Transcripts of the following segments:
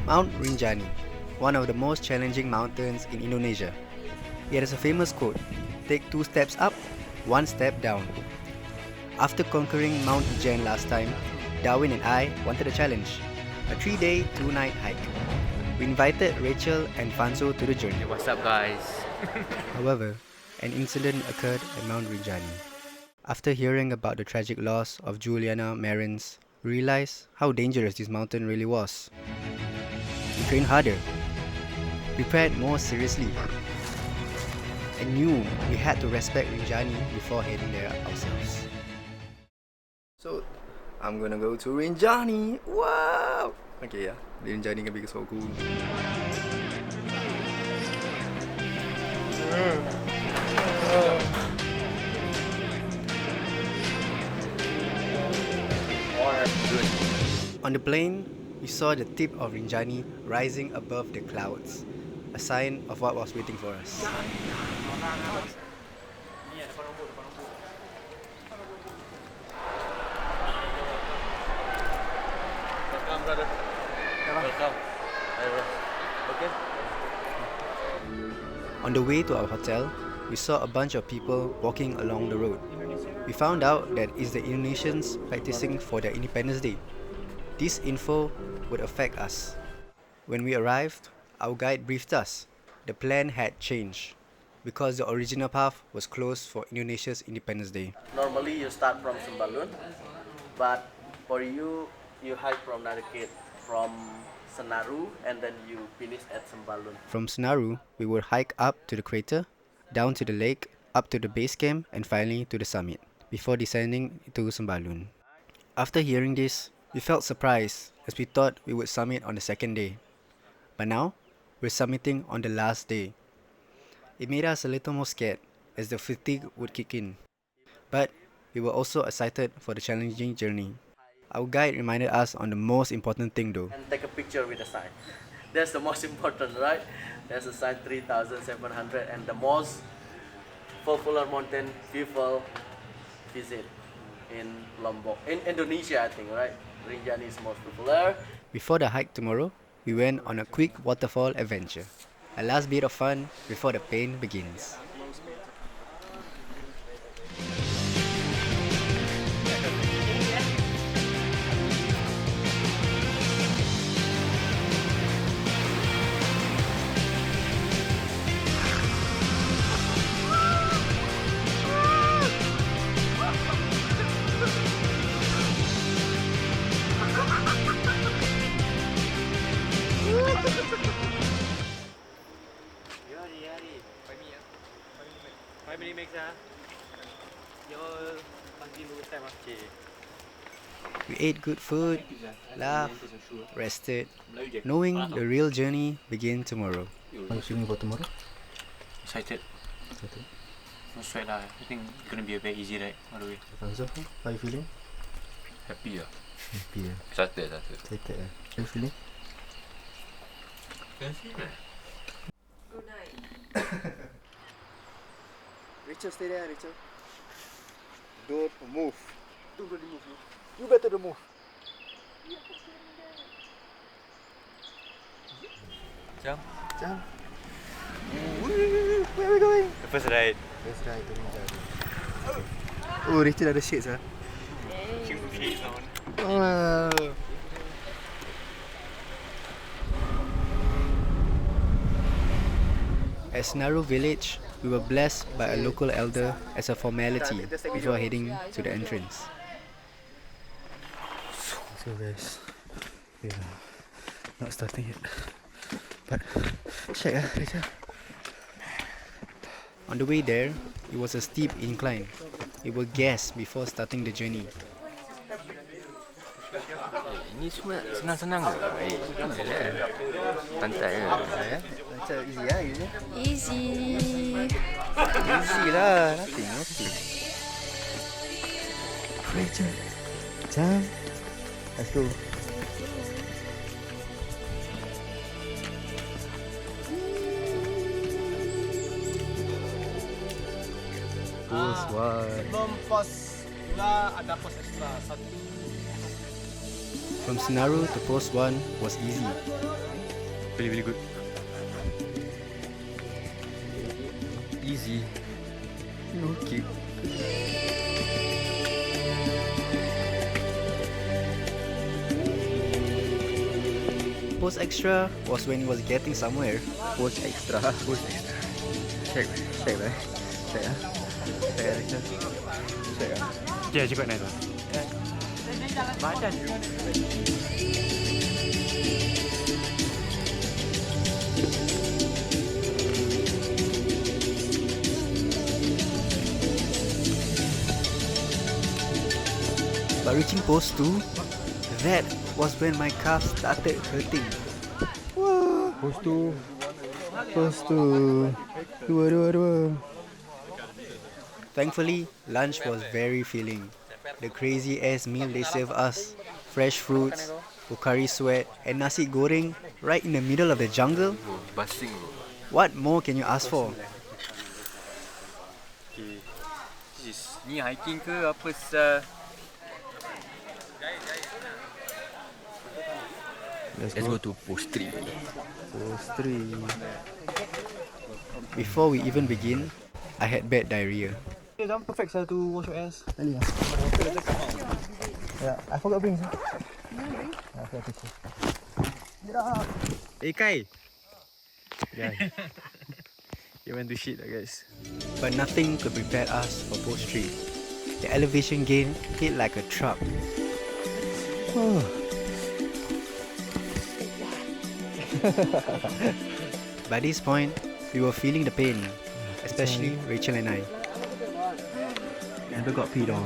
Mount Rinjani, one of the most challenging mountains in Indonesia. It has a famous quote, "Take 2 steps up, 1 step down." After conquering Mount Ijen last time, Darwin and I wanted a challenge, a 3-day, 2-night hike. We invited Rachel and Fanzo to the journey. What's up, guys? However, an incident occurred at Mount Rinjani. After hearing about the tragic loss of Juliana Marins, we realized how dangerous this mountain really was. We trained harder, prepared more seriously, and knew we had to respect Rinjani before heading there ourselves. So, I'm gonna go to Rinjani. Wow! Okay, yeah, Rinjani can be so cool. On the plane, we saw the tip of Rinjani rising above the clouds, a sign of what was waiting for us. Welcome, brother. Welcome. Okay. On the way to our hotel, we saw a bunch of people walking along the road. We found out that it's the Indonesians practicing for their Independence Day. This info would affect us. When we arrived, our guide briefed us. The plan had changed because the original path was closed for Indonesia's Independence Day. Normally you start from Sembalun, but for you hike from Narikit, from Senaru, and then you finish at Sembalun. From Senaru, we would hike up to the crater, down to the lake, up to the base camp, and finally to the summit, before descending to Sembalun. After hearing this, we felt surprised as we thought we would summit on the second day. But now, we're summiting on the last day. It made us a little more scared as the fatigue would kick in. But we were also excited for the challenging journey. Our guide reminded us on the most important thing though. And take a picture with the sign. That's the most important, right? There's a sign 3,700 and the most popular mountain people visit in Lombok. In Indonesia, I think, right? Rinjani is most popular. Before the hike tomorrow, we went on a quick waterfall adventure. A last bit of fun before the pain begins. We ate good food, laughed, rested, knowing the real journey begins tomorrow. How are you feeling about tomorrow? Excited. No sweat lah. I think it's gonna be a very easy ride all the way. Fanzo, how are you feeling? Happy lah. Happy. Excited. Excited. How are you feeling? Good night. Rachel, stay there, Rachel. Don't move. Don't really move. You better don't move. Jump. Jump. Where are we going? The first ride. Let's try to Rinjani. Oh, Rachel ada shades ah. Oh. At Senaru village, we were blessed by a local elder as a formality before heading to the entrance. So guys, we are not starting yet. But check Rachel. On the way there, it was a steep incline. We were gassed before starting the journey. Ini semua senang-senang ke? Santai ke? Macam easy lah, Easy. Easy lah, nothing. Rachel, jump. Let's go. Post one. Sebelum pos pula ada pos ekstra 1. From Senaru to Post 1 was easy. Really, really good. Easy. No kick. Post extra was when he was getting somewhere. Post extra. Post extra. Check, check, right? Check, check, check. Yeah, actually quite nice one. But reaching post 2, that was when my calf started hurting. Post tu. Post tu. Dua. Thankfully, lunch was very filling. The crazy ass meal they served us, fresh fruits, ukari sweat, and nasi goreng right in the middle of the jungle. Basing. What more can you ask for? Okay. Ni hiking ke apa sah? Let's go to post 3. Post 3. Before we even begin, I had bad diarrhea. Jangan perfect sah to wash your ass. Really? Yeah, I forgot bring. Hey Kai. Yeah. You went to shit guys. But nothing could prepare us for post 3. The elevation gain hit like a truck. By this point, we were feeling the pain, especially Rachel and I. Never got peed on.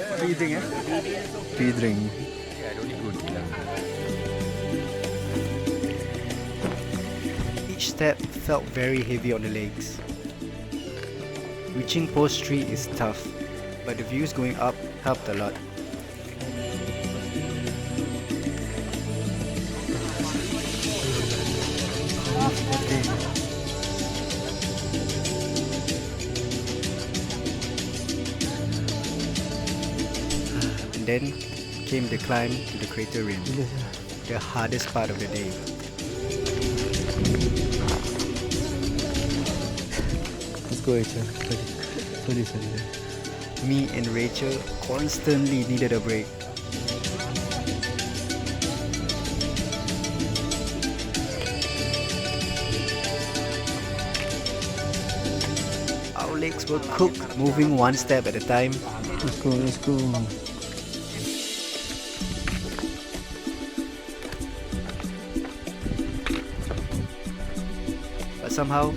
What you drink Pee drink. Yeah, don't need good lah. Each step felt very heavy on the legs. Reaching post 3 is tough, but the views going up helped a lot. And then came the climb to the crater rim, the hardest part of the day. Let's go, Rachel. Sorry. Me and Rachel constantly needed a break. Our legs were cooked, moving one step at a time. Let's go. But somehow,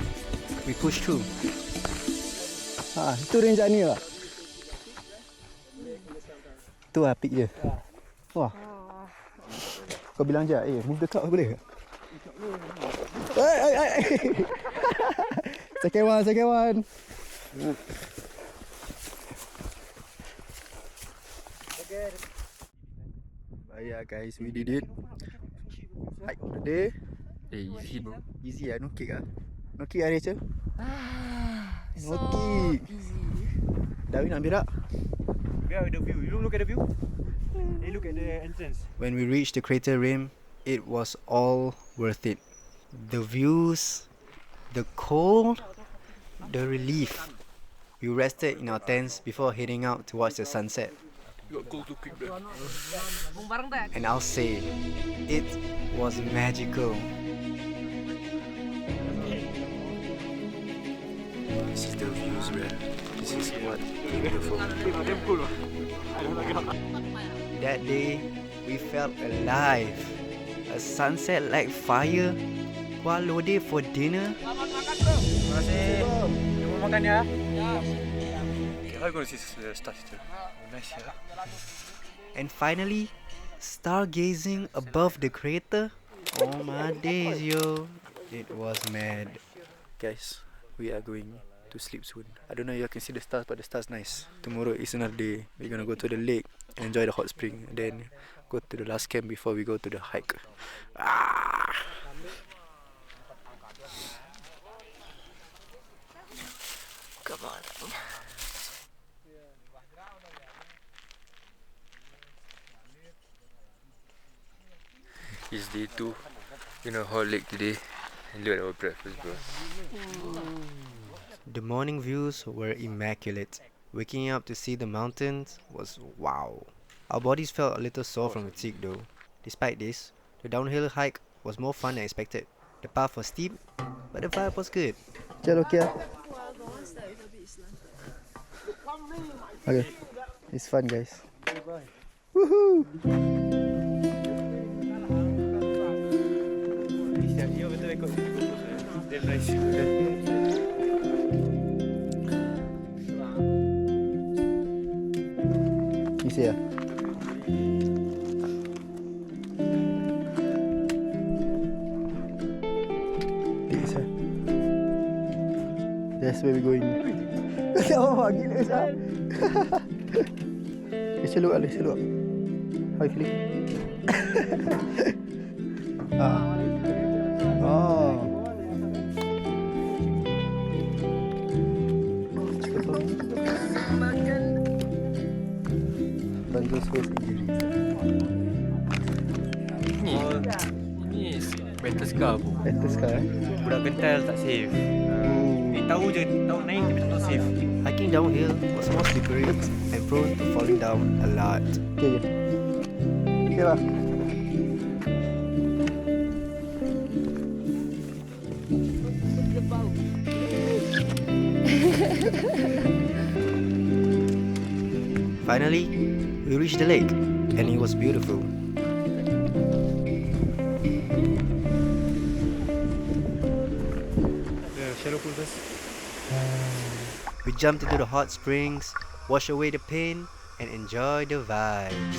we pushed through. Itu Rinjani lah. Tu lah peak dia. Wah. Kau bilang je, move the cloud boleh ke? Second one. Yeah guys, we did it. Hike of the day. Easy bro. Easy no kick No kick Rachel? No kick. Darwin nak berak? Yeah, the view. You look at the view. Hey, look at the entrance. When we reached the crater rim, it was all worth it. The views, the cold, the relief. We rested in our tents before heading out to watch the sunset. You got go too quick bro. And I'll say, it was magical. This is the views, man. This is what beautiful. Damn cool. That day, we felt alive. A sunset like fire. Kuah lodeh for dinner. Terima kasih. Jom makan ya. Okay, how you gonna see the stars still? Nice yeah. And finally, stargazing above the crater. Oh my days, yo. It was mad. Guys, we are going to sleep soon. I don't know if you can see the stars, but the stars nice. Tomorrow is another day. We're gonna go to the lake, enjoy the hot spring, and then go to the last camp before we go to the hike. Come on. It's day 2 in a hot lake today. And look at our breakfast, bro. The morning views were immaculate. Waking up to see the mountains was wow. Our bodies felt a little sore from fatigue though. Despite this, the downhill hike was more fun than expected. The path was steep, but the vibe was good. Okay, it's fun, guys. Woohoo! You see, that's where we're going. Oh, gila sah. Let's look. How you feeling? Oh. Bantus first injury. Ni better scar pun. Better scar. Budak kental tak safe. Tahu je, tahu naik tapi tak tahu safe. Hiking downhill was more slippery and prone to falling down a lot. Okay lah. Finally, we reached the lake and it was beautiful. Shallow pool first. We jumped into the hot springs, washed away the pain, and enjoyed the vibes.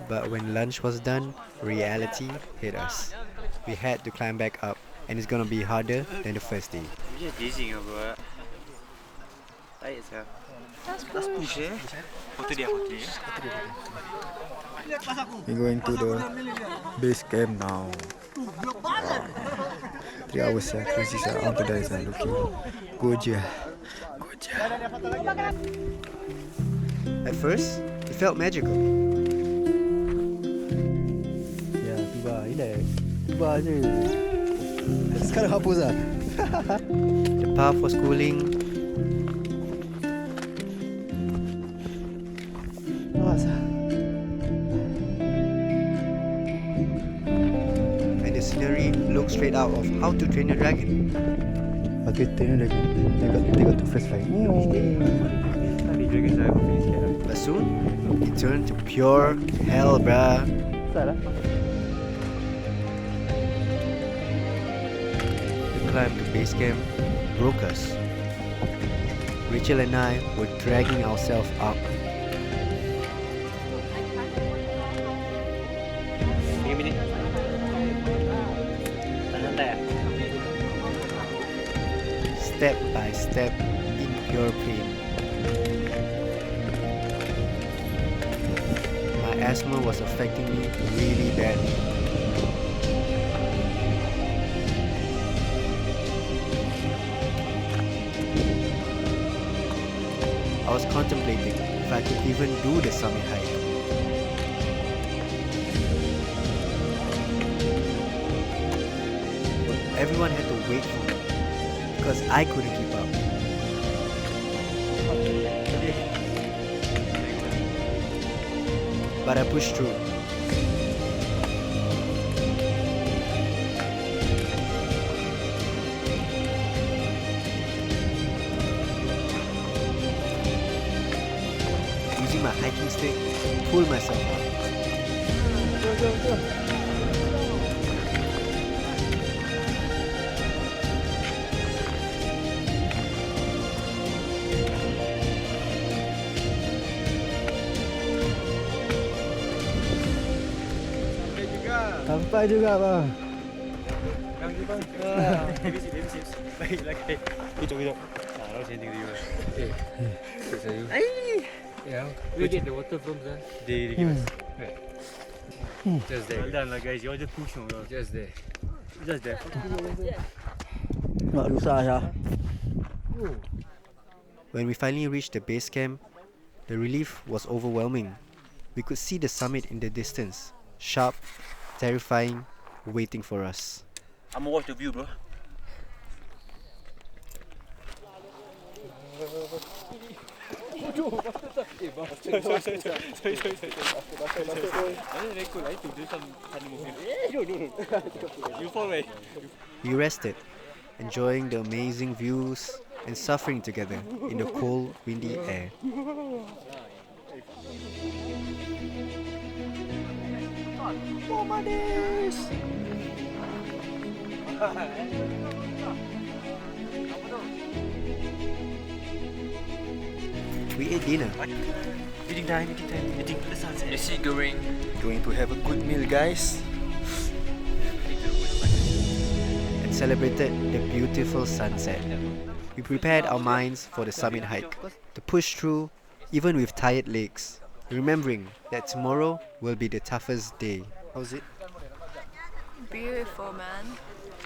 But when lunch was done, reality hit us. We had to climb back up, and it's gonna be harder than the first day. Dia dizzy ke buat? Tired sah. Last push Foto dia. We're going to the base camp now. 3 hours crazy sah. I want to die sah. Looking. Go je. At first, it felt magical. Ya, tiba, relax. Tiba je. Sekarang hapus lah. The path was cooling. And the scenery looked straight out of How to Train Your Dragon. How to Train Your Dragon. They got to first fight. But soon, it turned to pure hell, bruh. The climb to base camp broke us. Rachel and I were dragging ourselves up. Step by step in pure pain. My asthma was affecting me really badly. I was contemplating if I could even do the summit hike. But everyone had to wait for me because I couldn't keep up. But I pushed through. Using my hiking stick to pull myself up. Sampai juga bang. Baik lagi. Kejap. Lalu sendiri juga. Saya. Yeah. We get the water from there. They give us. Just there. Well done lah guys. You all just push on. Just there. Just there. Nak susah ya. When we finally reached the base camp, the relief was overwhelming. We could see the summit in the distance, sharp, terrifying, waiting for us. I'ma watch the view, bro. We rested, enjoying the amazing views and suffering together in the cold, windy air. We ate dinner Eating time. Eating the sunset. Nasi goreng. Going to have a good meal, guys. and celebrated the beautiful sunset. We prepared our minds for the summit hike, to push through even with tired legs, remembering that tomorrow will be the toughest day. How's it? Beautiful, man.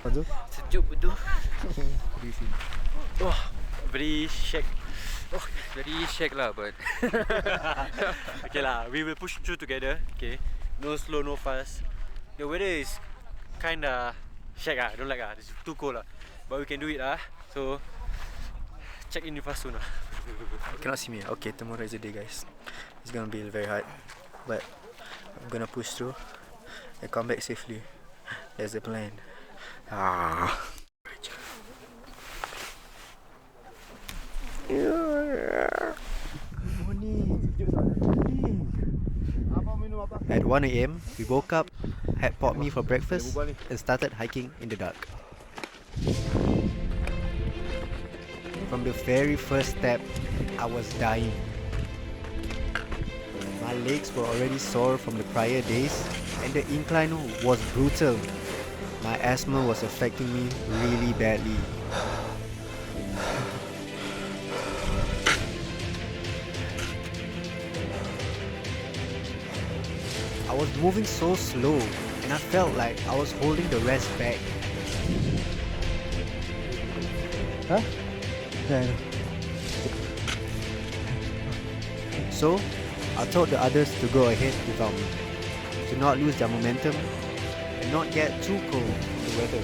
Sejuk betul. Very shake. Very shake lah, but Okay lah, we will push through together. Okay, no slow, no fast. The weather is kinda shake ah. I don't like ah. It's too cold lah. But we can do it ah. So check in with us soon ah. you cannot see me. Okay, tomorrow is the day, guys. It's gonna be very hard, but I'm gonna push through and come back safely. That's the plan. At 1 a.m, we woke up, had pot mee for breakfast, and started hiking in the dark. From the very first step, I was dying. My legs were already sore from the prior days, and the incline was brutal. My asthma was affecting me really badly. I was moving so slow, and I felt like I was holding the rest back. Huh? So, I told the others to go ahead without me, to not lose their momentum and not get too cold in the weather.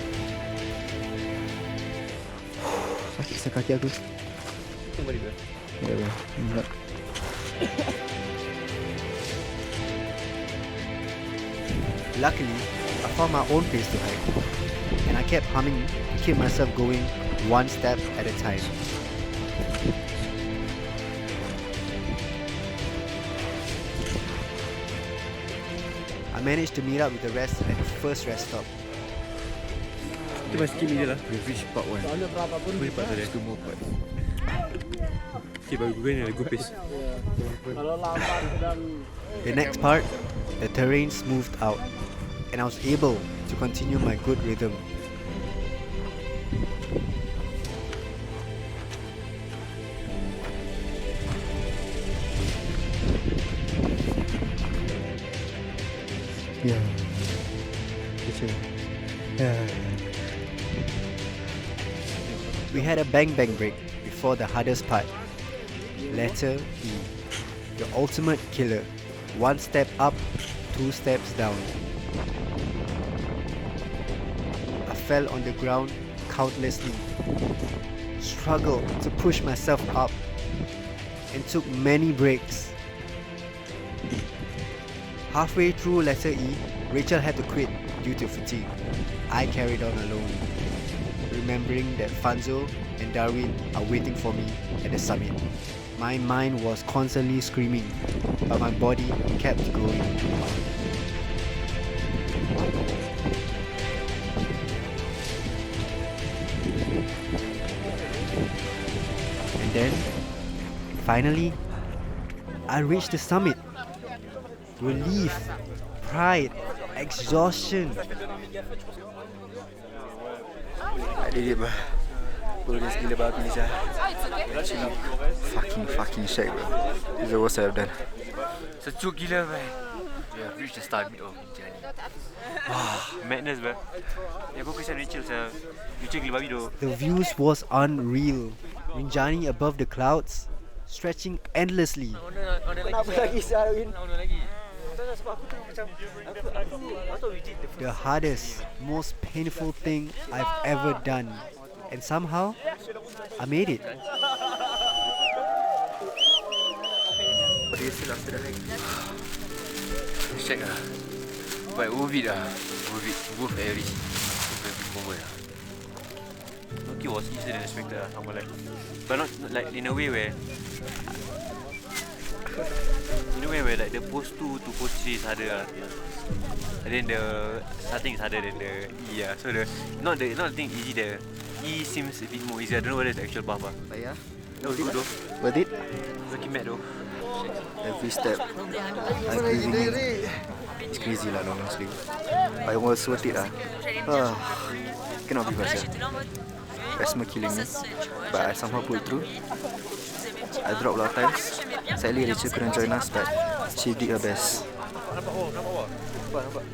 Sakit sa kaki aku. Luckily, I found my own place to hike, and I kept humming to keep myself going one step at a time. I managed to meet up with the rest at the first rest stop. Kita masih skip je lah. We reach part 1. Boleh part ada 2 more part. Okay, bagi gue ni ada gupis. The next part, the terrain smoothed out, and I was able to continue my good rhythm. Yeah. We had a bang break before the hardest part. Letter E. The ultimate killer. 1 step up, 2 steps down. I fell on the ground countlessly, struggled to push myself up, and took many breaks. Halfway through letter E, Rachel had to quit due to fatigue. I carried on alone, remembering that Fanzo and Darwin are waiting for me at the summit. My mind was constantly screaming, but my body kept going. And then, finally, I reached the summit. Relief, pride, exhaustion. I did it, bro. Progress gila babi ni sah. Actually, fucking shag, bro. This is the worst I've done. Sejuk gila, man. We have reached the summit of Rinjani. Madness, bro. Aku kisah Rachel, Rachel gila babi tu. The views was unreal. Rinjani above the clouds, stretching endlessly. Kenapa lagi sah, Win? The hardest, most painful thing I've ever done. And somehow, I made it. What do you feel after the hike? Shag lah. But worth it lah. Worth every moment lah. Okay, was easier than expected lah. But not like in a way where like the post 2 to post 3 is harder lah. And then the starting is harder than the E lah. So the not the thing easy, the E seems a bit more easy. I don't know whether it's the actual path lah. But yeah, That was good though. worth it? Looking mad though. Every step I'm breathing in. It's crazy lah, honestly. But it was worth it lah. Cannot be myself. Asthma killing me. But I somehow pulled through. I dropped a lot of times. Sadly, Rachel couldn't join us, but she did her best. Nampak.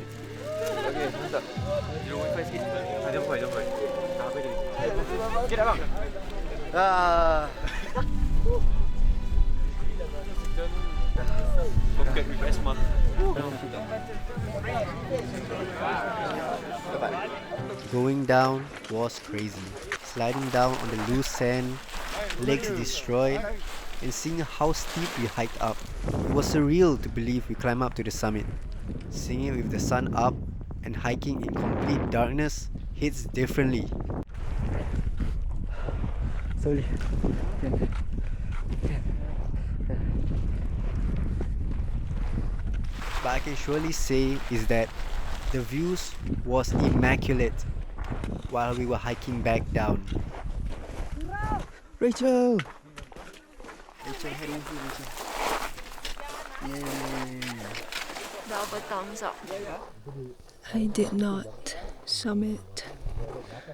Okay, mantap. 0.5 sikit. Jom point. Tak apa dia. Okay dah bang. Compared with asthma. Going down was crazy. Sliding down on the loose sand, legs destroyed, and seeing how steep we hiked up. It was surreal to believe we climbed up to the summit. Seeing it with the sun up and hiking in complete darkness hits differently. Slowly. But I can surely say is that the views was immaculate while we were hiking back down. Rachel, heading to Rachel. Yay! Double thumbs up. I did not summit.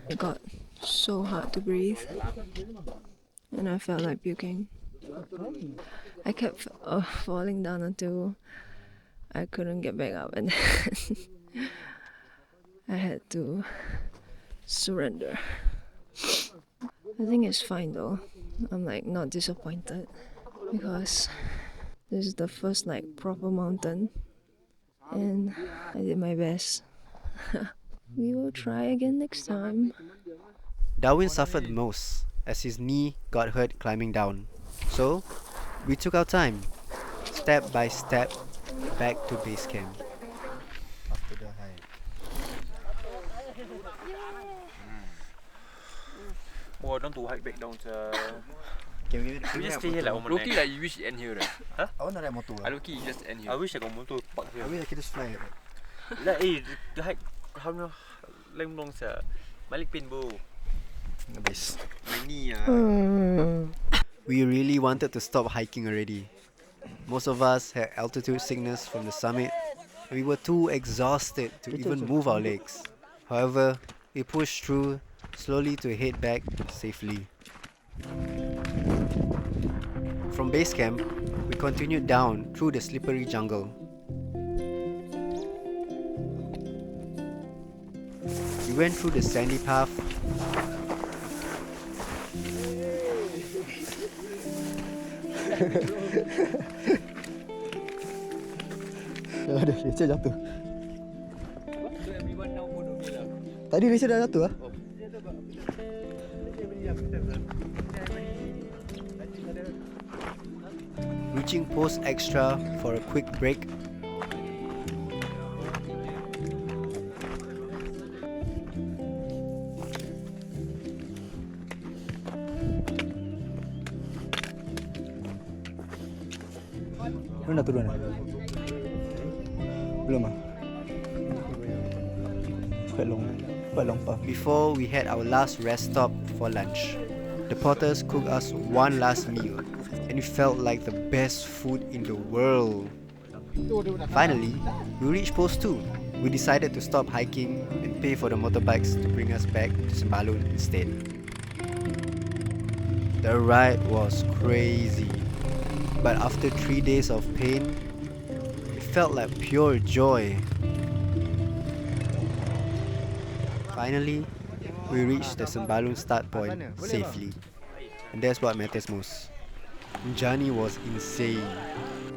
It got so hard to breathe, and I felt like puking. I kept falling down until I couldn't get back up, and then I had to surrender. I think it's fine though. I'm like not disappointed because this is the first like proper mountain, and I did my best. We will try again next time. Darwin suffered the most as his knee got hurt climbing down. So, we took our time, step by step, back to base camp. After the hike. Oh, I don't want to hike back down. Can we Just stay here like 1 minute. Loki like you wish it end here right? I want to ride motor. I Loki just end here. I wish I got motor park I here. mean, I can just fly. Like, the hike how long sia? Balik pain bro. Habis. My knee We really wanted to stop hiking already. Most of us had altitude sickness from the summit. We were too exhausted to even move our legs. However, we pushed through slowly to head back safely. From base camp, we continued down through the slippery jungle. We went through the sandy path. Aduh, Rachel jatuh. Tadi Rachel dah jatuh ah. Reaching post extra for a quick break. Lu nak turun? Belum ah. Quite long path. Before we had our last rest stop for lunch, the porters cooked us one last meal, and it felt like the best food in the world. Finally, we reached post 2, we decided to stop hiking and pay for the motorbikes to bring us back to Sembalun instead. The ride was crazy, but after 3 days of pain, it felt like pure joy. Finally, we reached the Sembalun start point safely, and that's what matters most. Rinjani was insane,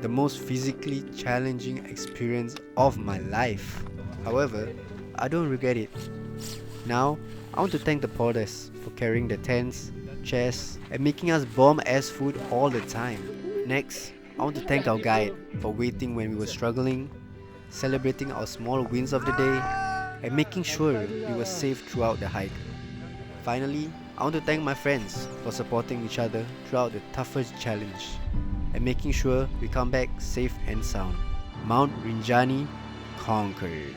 the most physically challenging experience of my life. However, I don't regret it. Now, I want to thank the porters for carrying the tents, chairs, and making us bomb-ass food all the time. Next, I want to thank our guide for waiting when we were struggling, celebrating our small wins of the day, and making sure we were safe throughout the hike. Finally, I want to thank my friends for supporting each other throughout the toughest challenge and making sure we come back safe and sound. Mount Rinjani conquered.